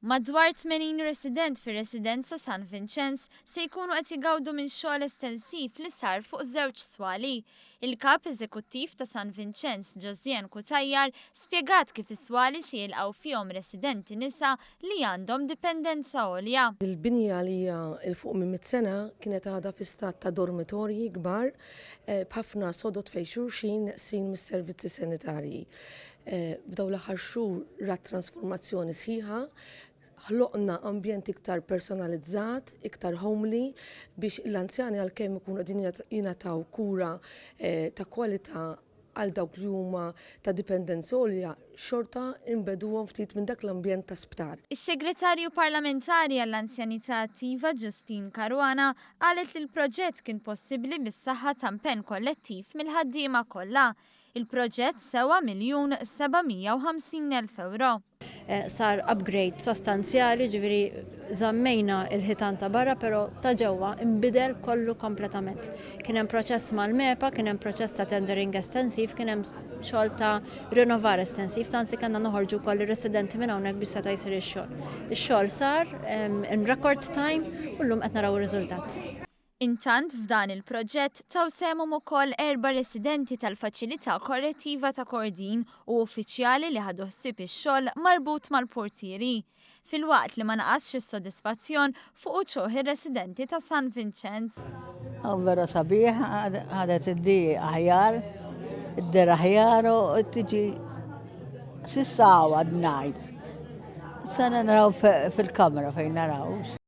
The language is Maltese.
Madwar 80 resident fir-residenza San Vincenz se jkunu qed jigawdu minn xogħol estensiv li sar fuq żewġ swali. Il-kap eżekuttiv ta' San Vincenz Ġozien Kutajjar spjegat kif is-swali se jilqgħu fihom residenti nisa li għandhom dipendenza għolja. Il-binja li hija il fuq minn 100 sena kienet għadha fi stat ta' dormitorji kbar b'ħafna sodot fejn xulxin sin mis-servizzi sanitarji. B'daw l-aħħar xhur rat trasformazzjoni sħiħa, ħloqna ambjent iktar personalizzat, iktar homely biex l-anzjani għalkemm ikunu qegħdin jingħataw kura ta' kwalità għal dawk li huma ta' dipendenza għolja xorta inbeduhom ftit minn dak l-ambjent ta' sptar. Is-Segretarju Parlamentari għall-Anzjanità Attiva Ġustin Caruana qalet li l-proġett kien possibbli bis-saħħa ta' impenn kollettiv mill-ħaddiema kollha. Il-proġett sewa €1,750,000. Sar upgrade sostanzjali, ġifieri żammejna il-ħitan ta' barra, però ta' ġewwa inbidel kollu kompletament. Kien hemm proċess mal-MEPA, kien hemm proċess ta' tendering estensiv, kien hemm xogħol ta' rinnovar estensiv, tant li kellna noħorġu wkoll ir-residenti minn hawnhekk biex seta' jsir ix-xogħol. Ix-xogħol sar in record time u llum qed naraw ir-riżultat. Intant f'dan il-proġett taw semhom ukoll 4 residenti tal-Faċilità Korrettiva ta' Kordin u uffiċjali li ħadu ħsieb ix-xogħol marbut mal-portieri. Filwaqt li ma naqasx is-sodisfazzjon fuq uċuħ ir-residenti ta' San Vincenz. Vera sabiħ, ħadet id-di aħjar, id-der aħjar u tiġi sissa għad najt. Sana naraw fil-kamera fejn naraw.